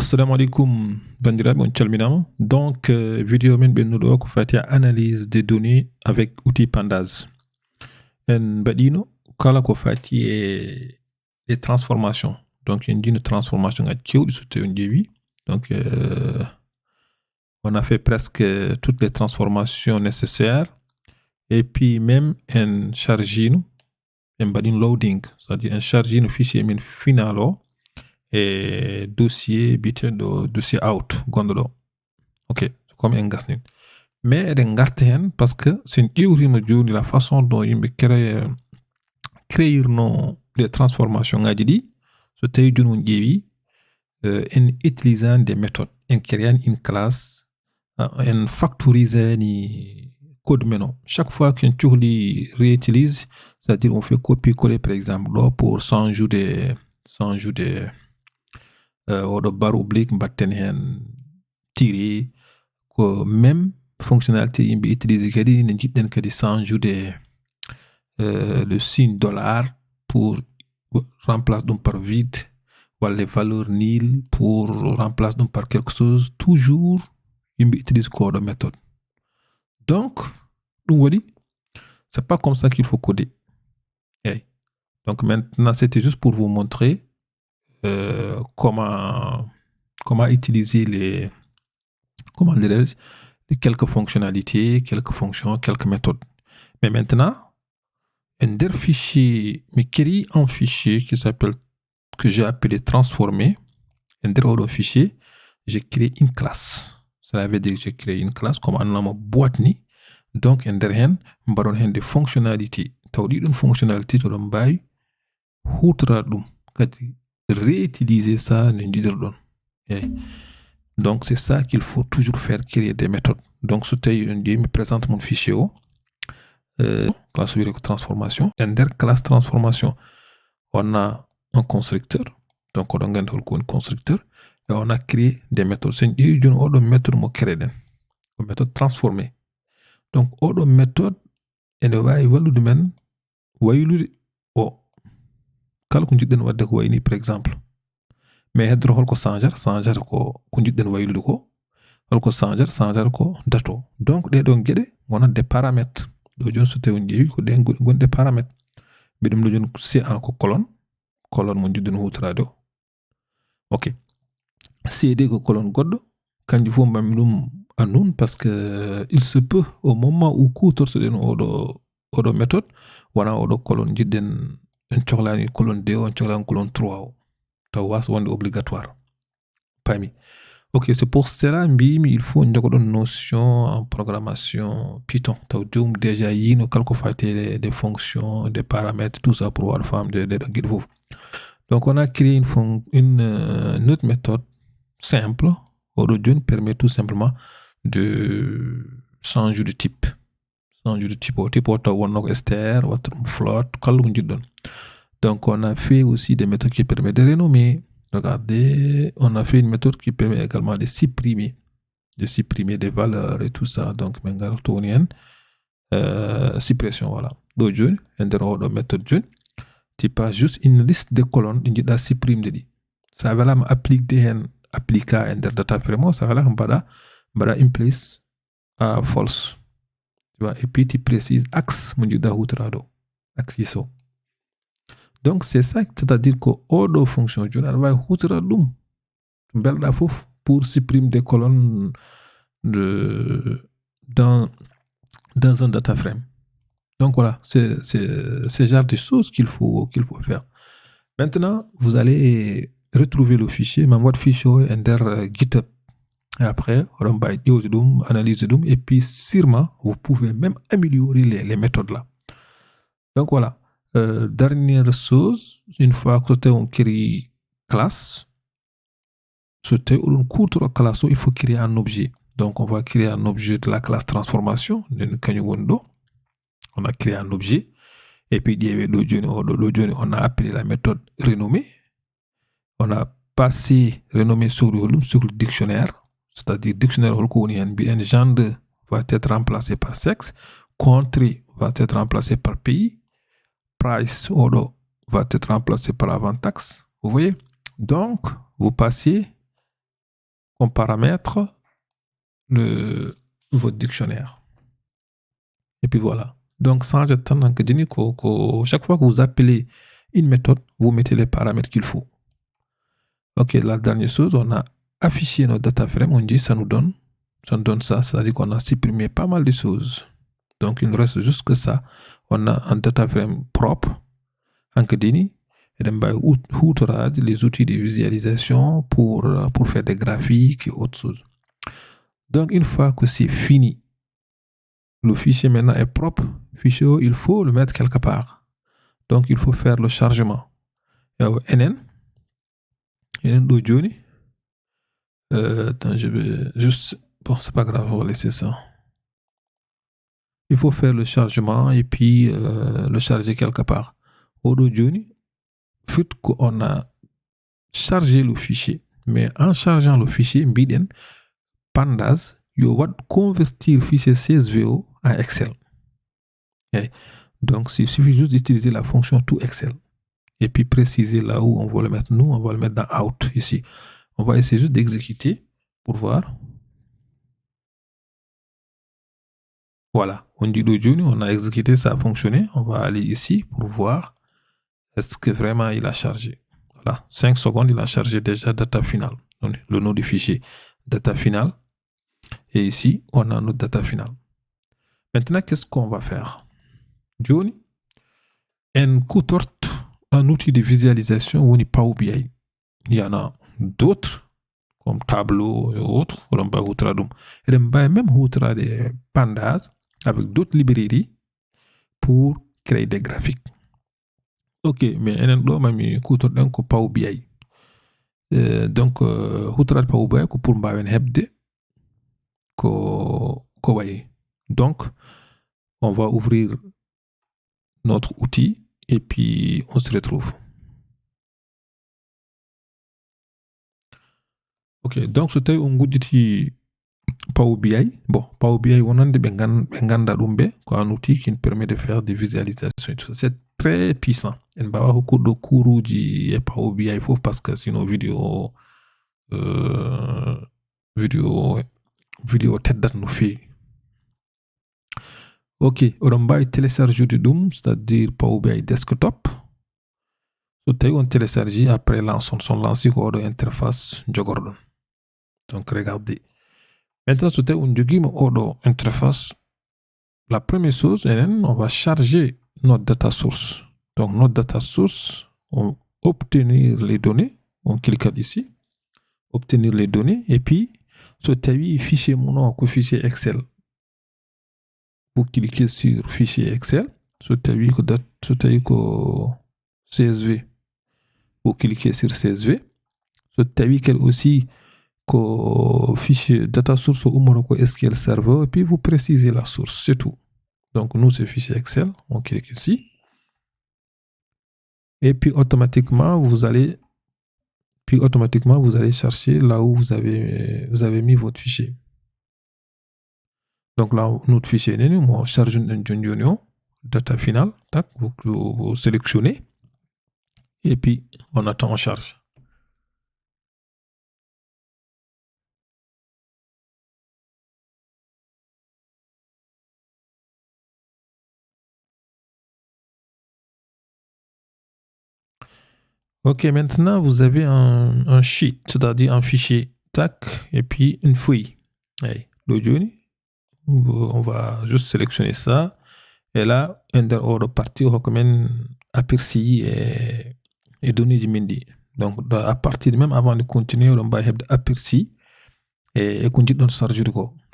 Assalamu alaikum bandiraɓe, on calminama. Donc vidéo min ɓennuɗo ko fati analyse des données avec outil Pandas. En mbaɗino kala ko fati e transformation. Donc en jino transformation ngaji kewɗi so tawi on ƴeewi. Donc on a fait presque toutes les transformations nécessaires. Et puis même en chargino en mbaɗino loading, c'est-à-dire en chargino fichier min final o et dossier biteɗo dossier out gonɗo ɗo. Ok, comme en gasnin. Mais eɗen garta hen parce que sen ƴewrima joni la façon dont yimɓe créirno les transformations ngaji ɗi, so tawi joni on ƴeewi en utilisant des méthodes, en créant une classe, en factorisani code men o. Chaque fois qu'en cohli réutilise, c'est-à-dire on fait copier-coller par exemple ɗo pour sans ajouter oɗo barre oblique mbatten hen tiré ko même fonctionnalité yimɓe utilise kadi ne jiɗɗen kadi sans ajouter le signe dollar pour remplacer ɗum par vide, walla les valeurs nil pour remplacer ɗum par quelque chose. Toujours yimɓe utilise ko oɗo méthode. Donc ɗum waɗi c'est pas comme ça qu'il faut coder. Okay. Donc maintenant c'était juste pour vous montrer comment utiliser les quelques fonctionnalités, quelques fonctions, quelques méthodes. Mais maintenant, un fichier, mais créé un fichier que j'ai appelé transformer. Un fichier, j'ai créé une classe. Cela veut dire que j'ai créé une classe comme un boîte ni. Donc, un derhen, m'baron hen des fonctionnalités. T'as dit une fonctionnalité, tu l'as réutiliser ça donc c'est ça qu'il faut toujours faire, créer des méthodes. Donc ce je me présente mon fichier classe transformation, classe transformation, on a un constructeur, donc on a un constructeur et on a créé des méthodes. C'est une méthode mo créer une méthode transformée. Donc autre méthode et ne va évaluer men waylude o kala ko jiɗɗen wadde ko wayni par exemple. Mais heddoro holko changer ko jiɗɗen waylude ko, holko changer ko dato. Donc ɗeɗon gueɗe wonat des paramètres. Ɗo joni so tawi on ƴeewi ko ɗen gon des paramètres. Ɓeɗum ɗo joni C1 ko colonne mo jiɗɗen hutorade o. Ok. CD ko colonne goɗɗo, kanji fof mbammi ɗum annun parce que il se peut au moment où kutortoɗen oɗo méthode wona oɗo colonne jiɗɗen en cohlani colonne 2 on cohlani colonne 3 o. Taw was wonde obligatoire. Pami. Ok, c'est pour cela il faut une notion en programmation Python. Taw déjà yino kalko fate des fonctions, des paramètres, tout ça pour avoir forme de guide. Donc on a créé une autre méthode simple. Aujourd'hui permet tout simplement de changer de type. Changer de type. Type ou str, ou float, donc on a fait aussi des méthodes qui permettent de renommer. Regardez, on a fait une méthode qui permet également de supprimer des valeurs et tout ça. Donc, suppression, voilà. Donc, une méthode, tu passes juste une liste de colonnes, tu supprimes de dit. Ça va là appliquer un data framework, ça va là in place à false. Tu vois, et puis tu précises axe, axe ISO. Donc c'est ça, c'est-à-dire que odo fonction journal va hutera dum belda fof pour supprimer des colonnes dans un data frame. Donc voilà, c'est ce genre de choses qu'il faut faire. Maintenant, vous allez retrouver le fichier, ma boîte fichier under GitHub. Et après, on va analyse et puis sûrement vous pouvez même améliorer les méthodes là. Donc voilà. Dernière chose, une fois que on crée classe, il faut créer un objet. Donc on va créer un objet de la classe transformation. On a créé un objet. Et puis on a appelé la méthode renommée. On a passé renommée sur le dictionnaire. C'est-à-dire dictionnaire un gendre va être remplacé par sexe. Country va être remplacé par pays. Price va être remplacé par avant taxe. Vous voyez? Donc, vous passez comme paramètre votre dictionnaire. Et puis voilà. Donc, sans attendre que chaque fois que vous appelez une méthode, vous mettez les paramètres qu'il faut. Ok, la dernière chose, on a affiché notre data frame, on dit ça nous donne ça, c'est-à-dire qu'on a supprimé pas mal de choses. Donc, il ne reste juste que ça. On a un data frame propre, en Kedini, et les outils de visualisation pour faire des graphiques et autres choses. Donc, une fois que c'est fini, le fichier maintenant est propre. Le fichier, il faut le mettre quelque part. Donc, il faut faire le chargement. NN d'Audioni. Attends, je vais juste... Bon, c'est pas grave, on va laisser ça. Il faut faire le chargement et puis le charger quelque part. Audioni, fait qu'on a chargé le fichier. Mais en chargeant le fichier, Biden, Pandas, il va convertir le fichier CSVO en Excel. Okay. Donc, il suffit juste d'utiliser la fonction toExcel. Et puis préciser là où on va le mettre. Nous, on va le mettre dans Out, ici. On va essayer juste d'exécuter pour voir. Voilà, on dit l'audio, on a exécuté, ça a fonctionné. On va aller ici pour voir est-ce que vraiment il a chargé. Voilà, 5 secondes, il a chargé déjà data final. Donc, le nom du fichier, data final. Et ici, on a notre data final. Maintenant, qu'est-ce qu'on va faire? Johnny, un outil de visualisation ou une Power BI. Il y en a d'autres, comme Tableau et autres. On va même des pandas avec d'autres librairies pour créer des graphiques. Ok, mais on a mis Power BI. Donc, Power BI pour mbawen hebde ko wayi. Donc, on va ouvrir notre outil et puis on se retrouve. Ok, donc c'était un outil Power BI. Bon, Power BI, on a un outil qui nous permet de faire des visualisations et tout ça. C'est très puissant. On va avoir beaucoup de cours de Power BI parce que sinon vidéo tête date nous fait. Ok, on va télécharger du Doom, c'est-à-dire Power BI Desktop. On télécharge après son lancé sur l'interface Jogordon. Donc, regardez. Maintenant, on interface. La première chose, on va charger notre data source. Donc, notre data source, on obtenir les données. On clique ici. Obtenir les données. Et puis, sur fichier fichier Excel. Vous cliquez sur fichier Excel. Sur CSV. Vous cliquez sur CSV. Sur quel aussi fichier data source ou SQL Server et puis vous précisez la source, c'est tout. Donc nous c'est fichier Excel, on clique ici et puis automatiquement vous allez chercher là où vous avez mis votre fichier. Donc là notre fichier on charge une data final, tac, vous sélectionnez et puis on attend en charge. Ok, maintenant vous avez un sheet, c'est-à-dire un fichier, tac, et puis une feuille. L'audio, on va juste sélectionner ça. Et là, under ordre partie, on recommande aperçu et données du Mendy. Donc, à partir de même avant de continuer, on va avoir aperçu et continuer dans le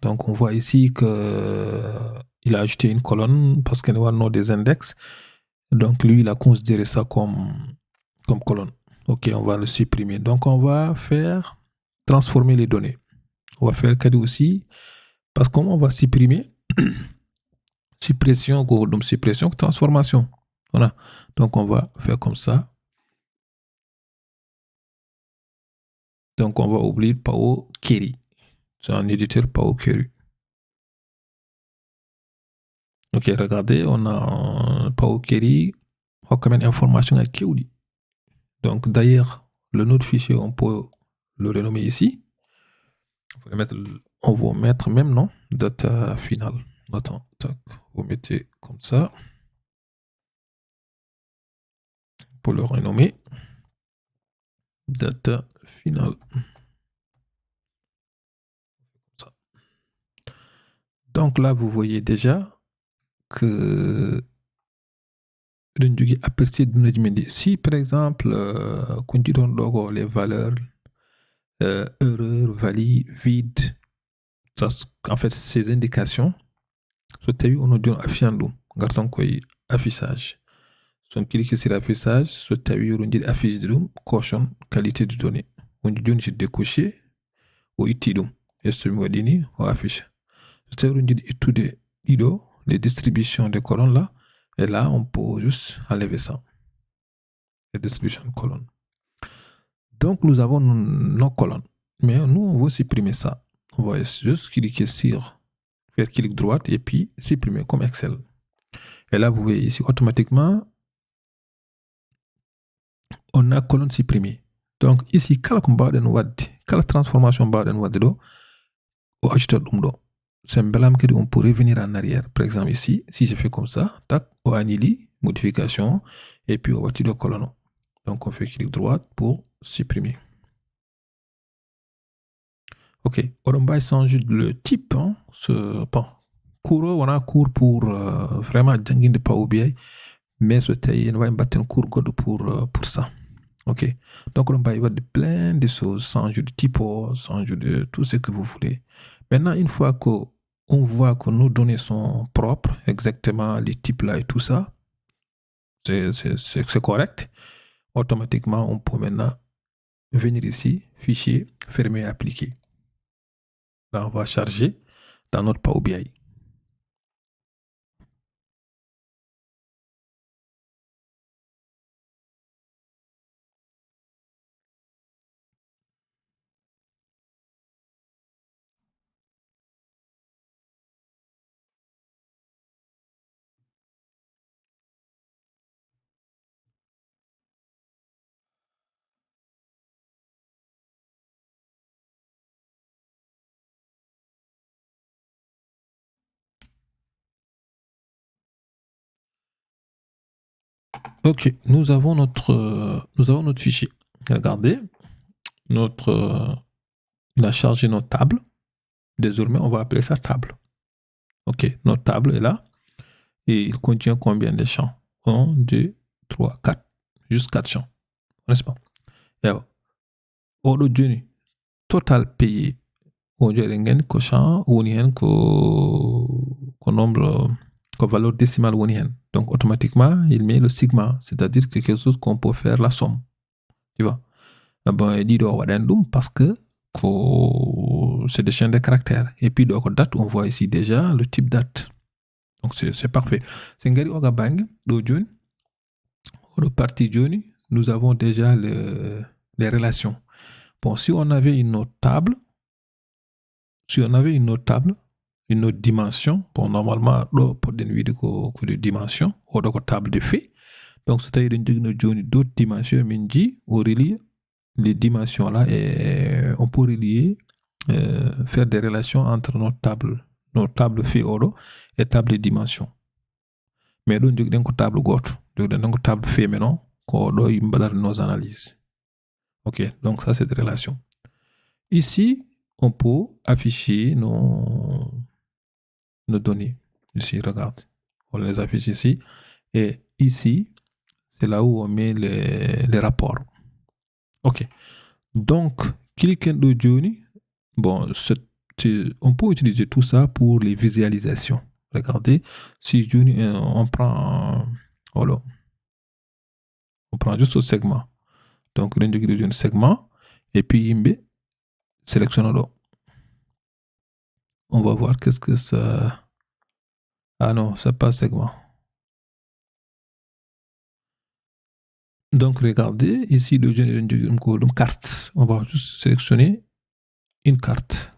Donc, on voit ici qu'il a ajouté une colonne parce qu'il y a le nom des index. Donc, lui, il a considéré ça comme colonne. Ok, on va le supprimer. Donc, on va faire transformer les données. On va faire cadeau aussi parce qu'on va supprimer suppression, transformation. Voilà. Donc, on va faire comme ça. Donc, on va oublier Power Query. C'est un éditeur Power Query. Ok, regardez, on a un Power Query. On a quand même information à Donc, d'ailleurs, le node fichier, on peut le renommer ici. On va mettre même nom, data finale. Attends, tac, vous mettez comme ça pour le renommer. Data finale. Donc là, vous voyez déjà que à partir de si par exemple, les valeurs erreur, valide, vide, ça, en fait, ces indications, c'est on a dit garçon affichage. Son cliquer sur l'affichage, c'est on dit affiche de caution qualité de données. On dit décocher ou itidum. Et ce mot dini ou affiche. C'est on dit étudier les distributions des colonnes là. Et là, on peut juste enlever ça. Les distributions de colonnes. Donc, nous avons nos colonnes. Mais nous, on va supprimer ça. On va juste cliquer sur, faire clic droit et puis supprimer comme Excel. Et là, vous voyez ici, automatiquement, on a colonne supprimée. Donc, ici, quelle transformation on ajouter c'est on peut revenir en arrière. Par exemple, ici, si je fais comme ça, tac, on annule, modification, et puis on va tirer colonne. Donc, on fait clic droit pour supprimer. Ok, on va changer le type. Hein, cours, on a cours pour vraiment de Power BI, mais on va mettre un cours pour ça. Ok, donc on va y avoir plein de choses, changer de type, changer de tout ce que vous voulez. Maintenant, une fois qu'on voit que nos données sont propres, exactement les types là et tout ça, c'est correct, automatiquement, on peut maintenant venir ici, fichier, fermer et appliquer. Là, on va charger dans notre Power BI. Ok, nous avons notre fichier. Regardez, il a chargé notre table. Désormais, on va appeler ça table. Ok, notre table est là. Et il contient combien de champs? 1, 2, 3, 4. Juste 4 champs. N'est-ce pas? Et alors, aujourd'hui, total payé. On dirait que champ, on y a un nombre, que valeur décimale on y a. Donc, automatiquement, il met le sigma. C'est-à-dire que quelque chose qu'on peut faire la somme. Tu vois? Ben, il dit parce que c'est des chaînes de caractères. Et puis, donc, date, on voit ici déjà le type date. Donc, c'est parfait. C'est ngari oga bang, do joni. Au parti joni, nous avons déjà les relations. Bon, si on avait une autre table, une autre dimension, bon, normalement, pour des vidéos de dimension, ou de table de fait. Donc, c'est-à-dire d'autres dimensions, Minji, ou relier les dimensions là, et on peut relier, faire des relations entre nos tables fait oro et table de dimension. Mais donc, il y a une table goto, une table fait maintenant, qu'on doit nos analyses. Ok, donc ça c'est des relations. Ici, on peut afficher nos données. Ici, regarde, on les affiche ici. Et ici, c'est là où on met les rapports. Ok, donc, cliquez de Johnny. Bon, on peut utiliser tout ça pour les visualisations. Regardez, si Johnny, on prend, voilà, on prend juste ce segment. Donc, on a un segment, et puis, sélectionne-le. On va voir qu'est-ce que ça... Ah non, c'est pas segment. Donc, regardez, ici, une carte. On va juste sélectionner une carte.